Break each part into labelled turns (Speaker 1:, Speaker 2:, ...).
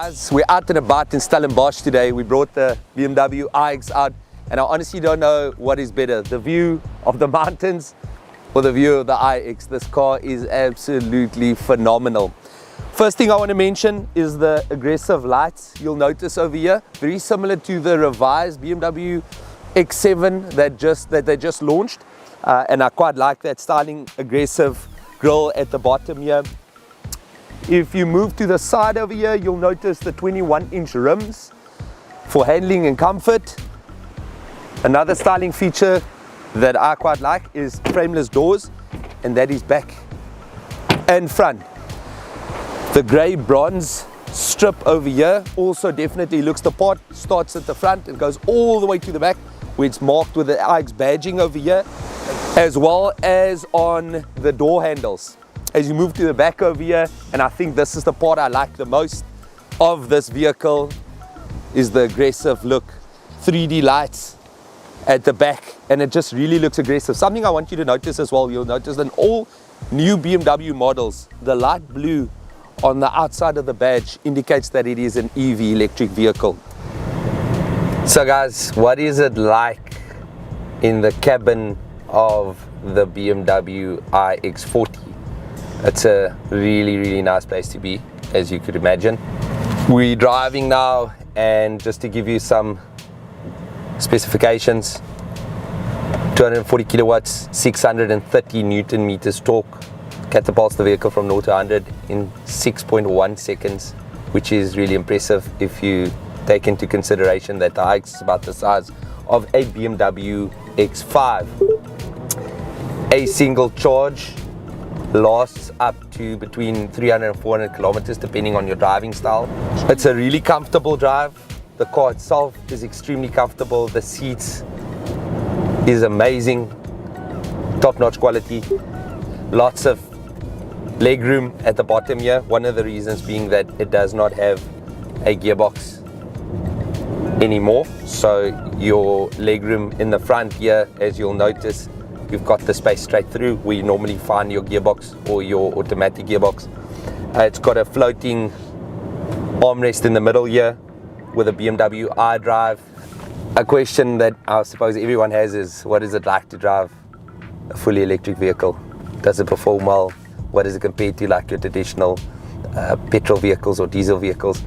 Speaker 1: Guys, we're out and about in Stellenbosch today. We brought the BMW iX out, and I honestly don't know what is better, the view of the mountains or the view of the iX. This car is absolutely phenomenal. First thing I want to mention is the aggressive lights. You'll notice over here, very similar to the revised BMW X7 that they just launched, and I quite like that styling aggressive grille at the bottom here. If you move to the side over here, you'll notice the 21-inch rims for handling and comfort. Another styling feature that I quite like is frameless doors, and that is back and front. The grey bronze strip over here also definitely looks the part. Starts at the front and goes all the way to the back, where it's marked with the iX badging over here, as well as on the door handles. As you move to the back over here, and I think this is the part I like the most of this vehicle, is the aggressive look. 3D lights at the back, and it just really looks aggressive. Something I want you to notice as well, you'll notice that in all new BMW models, the light blue on the outside of the badge indicates that it is an EV electric vehicle. So guys, what is it like in the cabin of the BMW iX40? It's a really nice place to be, as you could imagine. We're driving now, and just to give you some specifications, 240 kilowatts, 630 Newton meters torque, catapults the vehicle from 0 to 100 in 6.1 seconds, which is really impressive if you take into consideration that the iX is about the size of a BMW X5. A single charge lasts up to between 300 and 400 kilometers depending on your driving style. It's a really comfortable drive. The car itself is extremely comfortable. The seats is amazing, top-notch quality. Lots of leg room at the bottom here. One of the reasons being that it does not have a gearbox anymore, so your leg room in the front here, as you'll notice, you've got the space straight through where you normally find your gearbox or your automatic gearbox. It's got a floating armrest in the middle here with a BMW iDrive. A question that I suppose everyone has is, what is it like to drive a fully electric vehicle? Does it perform well? What is it compared to like your traditional petrol vehicles or diesel vehicles?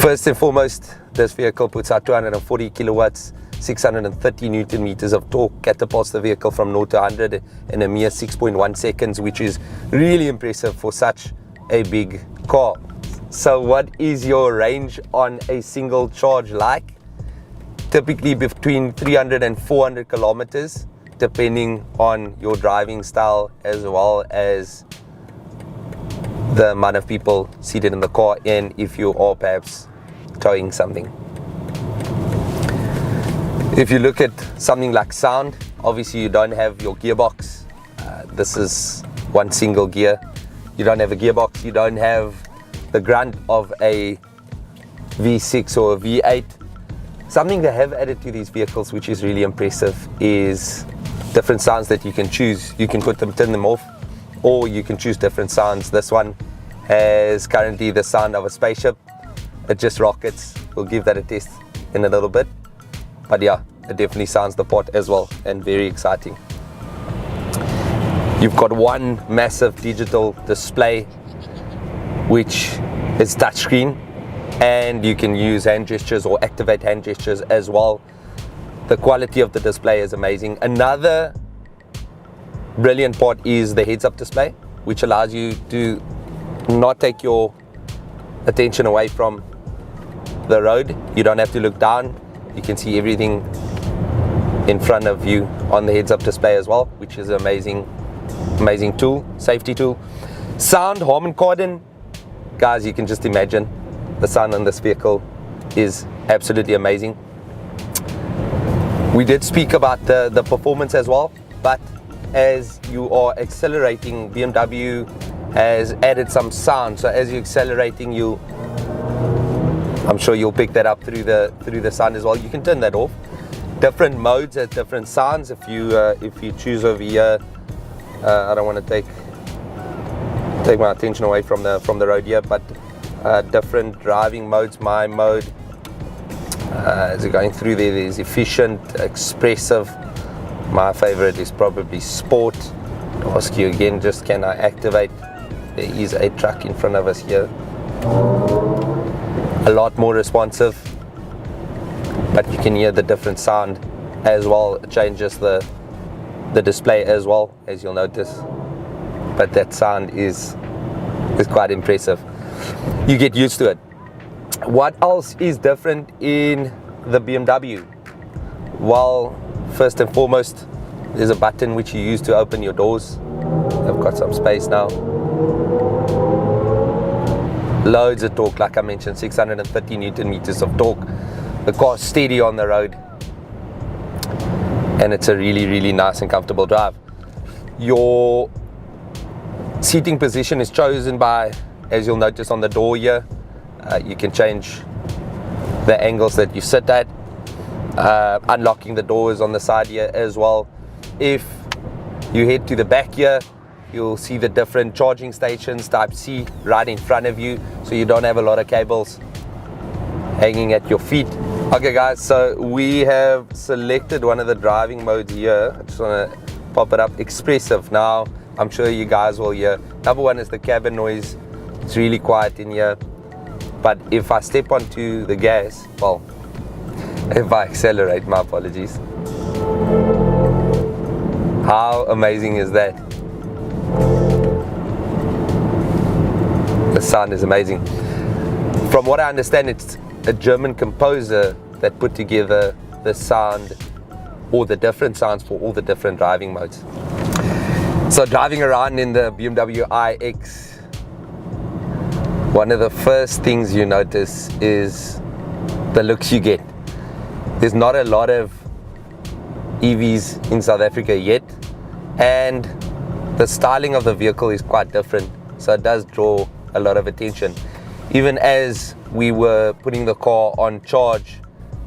Speaker 1: First and foremost, this vehicle puts out 240 kilowatts, 630 Newton meters of torque, catapults the vehicle from 0 to 100 in a mere 6.1 seconds, which is really impressive for such a big car. So what is your range on a single charge like? Typically between 300 and 400 kilometers, depending on your driving style as well as the amount of people seated in the car, and if you are perhaps towing something. If you look at something like sound, obviously you don't have your gearbox. This is one single gear. You don't have a gearbox, you don't have the grunt of a V6 or a V8. Something they have added to these vehicles which is really impressive is different sounds that you can choose. You can turn them off, or you can choose different sounds. This one has currently the sound of a spaceship. It just rockets. We'll give that a test in a little bit. But yeah, it definitely sounds the part as well, and very exciting. You've got one massive digital display which is touchscreen, and you can use hand gestures or activate hand gestures as well. The quality of the display is amazing. Another brilliant part is the heads-up display, which allows you to not take your attention away from the road. You don't have to look down. You can see everything in front of you on the heads-up display as well, which is an amazing tool, safety tool. Sound, Harman Kardon. Guys, you can just imagine the sound on this vehicle is absolutely amazing. We did speak about the performance as well, but as you are accelerating, BMW has added some sound. So as you're accelerating, I'm sure you'll pick that up through the sound as well. You can turn that off. Different modes at different sounds. If you choose over here, I don't want to take my attention away from the road here, but different driving modes. My mode, as you're going through there, there's efficient, expressive. My favorite is probably sport. I'll ask you again, just can I activate? There is a truck in front of us here. A lot more responsive, but you can hear the different sound as well. It changes the display as well, as you'll notice. But that sound is quite impressive. You get used to it. What else is different in the BMW? Well, first and foremost, there's a button which you use to open your doors. I've got some space now. Loads of torque, like I mentioned, 630 Newton meters of torque. The car's steady on the road, and it's a really, really nice and comfortable drive. Your seating position is chosen by, as you'll notice on the door here, you can change the angles that you sit at, unlocking the doors on the side here as well. If you head to the back here, you'll see the different charging stations, type C, right in front of you, so you don't have a lot of cables hanging at your feet. Okay guys, so we have selected one of the driving modes here. I just want to pop it up, expressive. Now I'm sure you guys will hear, number one is the cabin noise. It's really quiet in here, but if I step onto the gas, well, if I accelerate, my apologies, how amazing is that? The sound is amazing. From what I understand, it's a German composer that put together the sound, or the different sounds for all the different driving modes. So driving around in the BMW iX, one of the first things you notice is the looks you get. There's not a lot of EVs in South Africa yet, and the styling of the vehicle is quite different, so it does draw a lot of attention. Even as we were putting the car on charge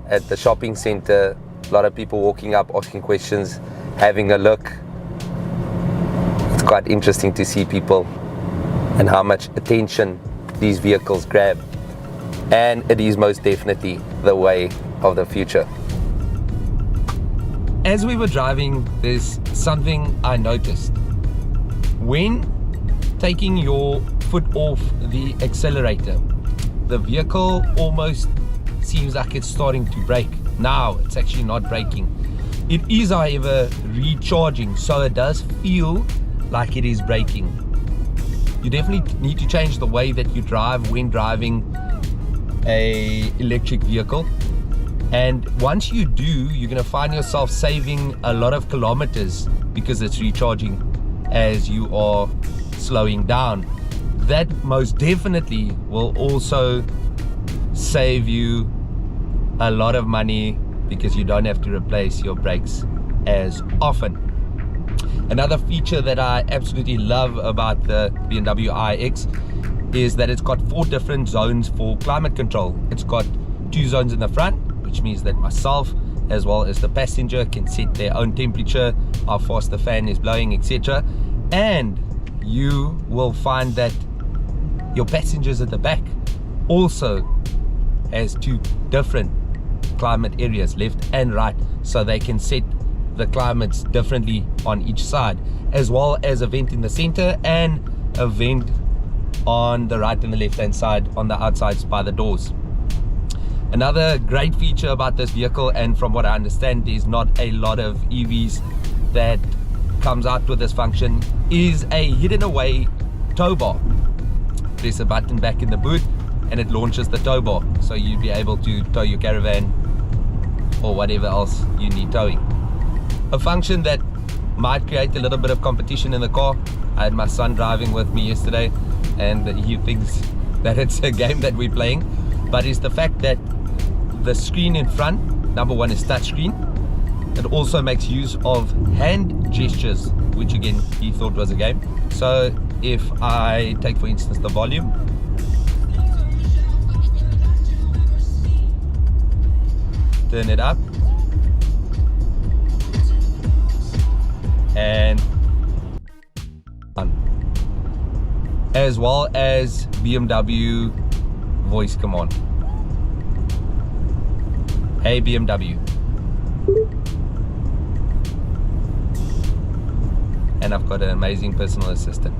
Speaker 1: at the shopping center, a lot of people walking up, asking questions, having a look. It's quite interesting to see people and how much attention these vehicles grab, and it is most definitely the way of the future. As we were driving, there's something I noticed. When taking your foot off the accelerator, the vehicle almost seems like it's starting to brake. Now it's actually not braking. It is, however, recharging, so it does feel like it is braking. You definitely need to change the way that you drive when driving a electric vehicle, and once you do, you're going to find yourself saving a lot of kilometers because it's recharging as you are slowing down. That most definitely will also save you a lot of money because you don't have to replace your brakes as often. Another feature that I absolutely love about the BMW iX is that it's got 4 different zones for climate control. It's got 2 zones in the front, which means that myself as well as the passenger can set their own temperature, how fast the fan is blowing, etc. And you will find that your passengers at the back also has 2 different climate areas, left and right, so they can set the climates differently on each side, as well as a vent in the center and a vent on the right and the left hand side on the outsides by the doors. Another great feature about this vehicle, and from what I understand there's not a lot of EVs that comes out with this function, is a hidden away tow bar. There's a button back in the boot and it launches the tow bar, so you'd be able to tow your caravan or whatever else you need towing. A function that might create a little bit of competition in the car. I had my son driving with me yesterday and he thinks that it's a game that we're playing, but it's the fact that the screen in front, number one, is touch screen. It also makes use of hand gestures, which again he thought was a game. So if I take for instance the volume, turn it up, and as well as BMW voice command. Hey BMW. And I've got an amazing personal assistant.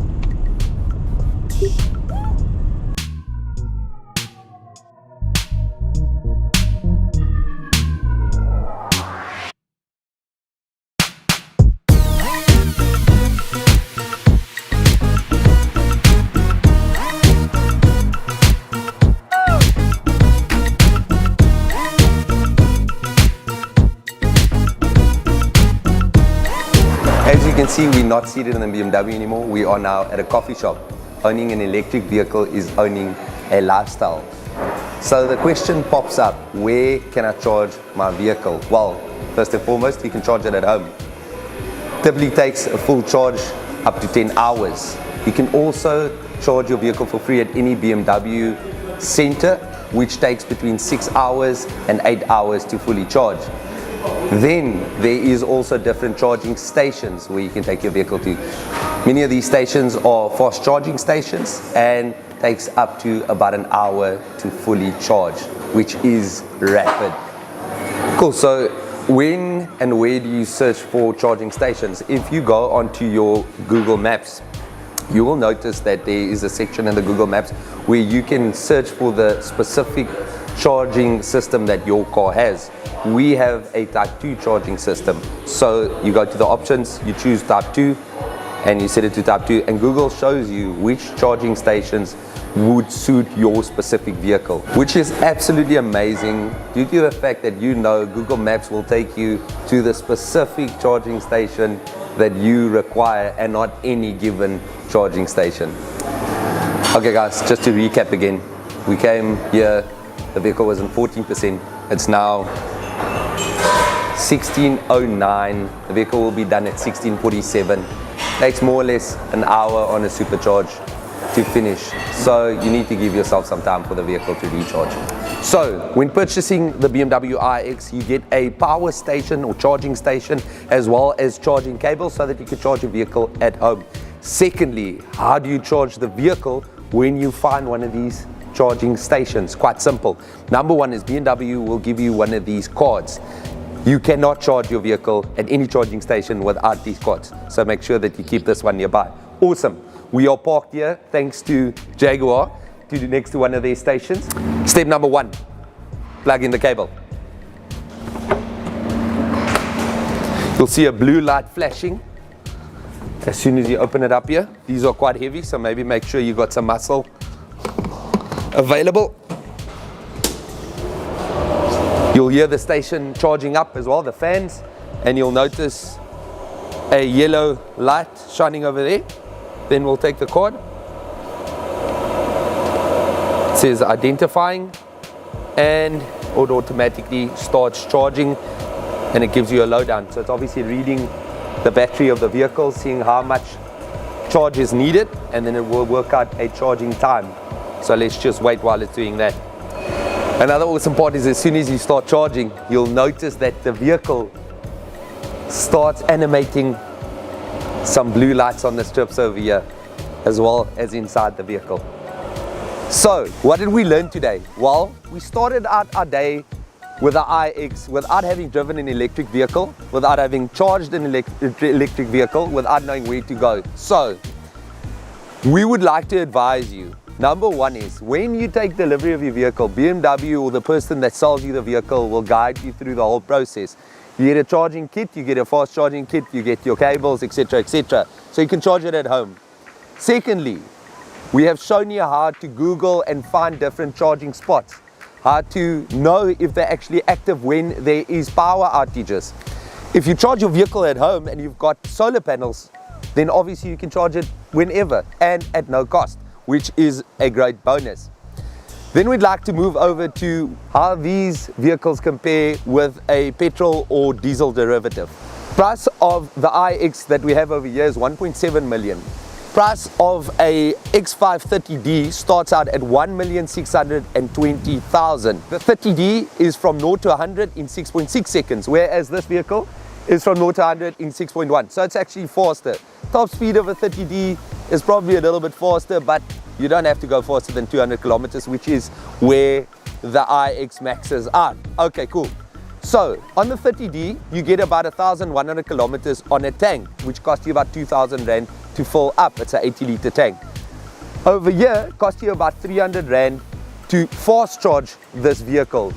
Speaker 1: As you can see, we're not seated in a BMW anymore. We are now at a coffee shop. Owning an electric vehicle is owning a lifestyle. So the question pops up, where can I charge my vehicle? Well, first and foremost, you can charge it at home. Typically takes a full charge up to 10 hours. You can also charge your vehicle for free at any BMW center, which takes between 6 hours and 8 hours to fully charge. Then there is also different charging stations where you can take your vehicle to. Many of these stations are fast charging stations and takes up to about an hour to fully charge, which is rapid. Cool, so when and where do you search for charging stations? If you go onto your Google Maps, you will notice that there is a section in the Google Maps where you can search for the specific charging system that your car has. We have a type 2 charging system. So you go to the options, you choose type 2 and you set it to type 2, and Google shows you which charging stations would suit your specific vehicle, which is absolutely amazing due to the fact that Google Maps will take you to the specific charging station that you require and not any given charging station. Okay guys, just to recap again, we came here, the vehicle was in 14%, it's now 16:09, the vehicle will be done at 16:47. Takes more or less an hour on a supercharge to finish, so you need to give yourself some time for the vehicle to recharge. So when purchasing the BMW iX, you get a power station or charging station as well as charging cables so that you can charge your vehicle at home. Secondly, how do you charge the vehicle when you find one of these charging stations? Quite simple. Number one is BMW will give you one of these cards. You cannot charge your vehicle at any charging station without these cards, so make sure that you keep this one nearby. Awesome. We are parked here thanks to Jaguar next to one of their stations. Step number one, plug in the cable. You'll see a blue light flashing as soon as you open it up here. These are quite heavy, so maybe make sure you got some muscle available. You'll hear the station charging up as well, the fans, and you'll notice a yellow light shining over there. Then we'll take the card. It says identifying, and it automatically starts charging, and it gives you a lowdown. So it's obviously reading the battery of the vehicle, seeing how much charge is needed, and then it will work out a charging time. So let's just wait while it's doing that. Another awesome part is as soon as you start charging, you'll notice that the vehicle starts animating some blue lights on the strips over here, as well as inside the vehicle. So, what did we learn today? Well, we started out our day with the iX without having driven an electric vehicle, without having charged an electric vehicle, without knowing where to go. So, we would like to advise you, number one is, when you take delivery of your vehicle, BMW or the person that sells you the vehicle will guide you through the whole process. You get a charging kit, you get a fast charging kit, you get your cables, etc., etc. So you can charge it at home. Secondly, we have shown you how to Google and find different charging spots, how to know if they're actually active when there is power outages. If you charge your vehicle at home and you've got solar panels, then obviously you can charge it whenever and at no cost, which is a great bonus. Then we'd like to move over to how these vehicles compare with a petrol or diesel derivative. Price of the iX that we have over here is 1.7 million. Price of a X530D starts out at 1,620,000. The 30D is from 0 to 100 in 6.6 seconds, whereas this vehicle is from 0 to 100 in 6.1. So it's actually faster. Top speed of a 30D is probably a little bit faster, but you don't have to go faster than 200 kilometers, which is where the iX maxes out. Okay, cool. So on the 30D, you get about 1,100 kilometers on a tank, which costs you about 2,000 Rand to fill up. It's an 80-liter tank. Over here, it costs you about 300 Rand to fast charge this vehicle.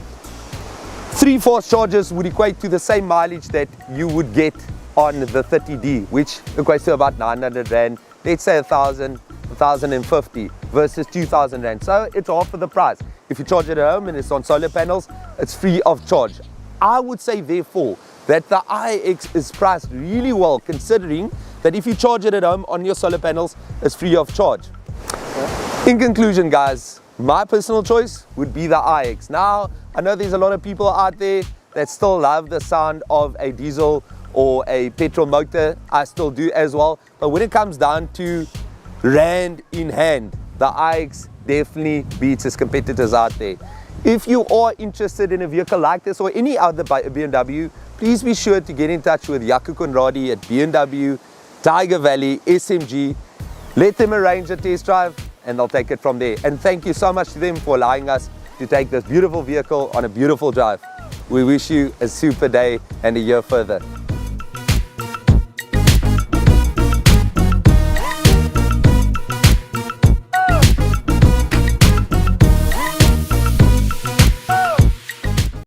Speaker 1: 3 fast charges would equate to the same mileage that you would get on the 30D, which equates to about 900 Rand. Let's say 1,000, 1,050 versus 2,000 Rand. So it's half of the price. If you charge it at home and it's on solar panels, it's free of charge. I would say therefore that the iX is priced really well, considering that if you charge it at home on your solar panels, it's free of charge. In conclusion, guys, my personal choice would be the iX. Now, I know there's a lot of people out there that still love the sound of a diesel or a petrol motor. I still do as well. But when it comes down to Rand in hand, the iX definitely beats its competitors out there. If you are interested in a vehicle like this or any other BMW, please be sure to get in touch with Jaco Conradie at BMW, Tygervalley, SMG. Let them arrange a test drive and they'll take it from there. And thank you so much to them for allowing us to take this beautiful vehicle on a beautiful drive. We wish you a super day and a year further.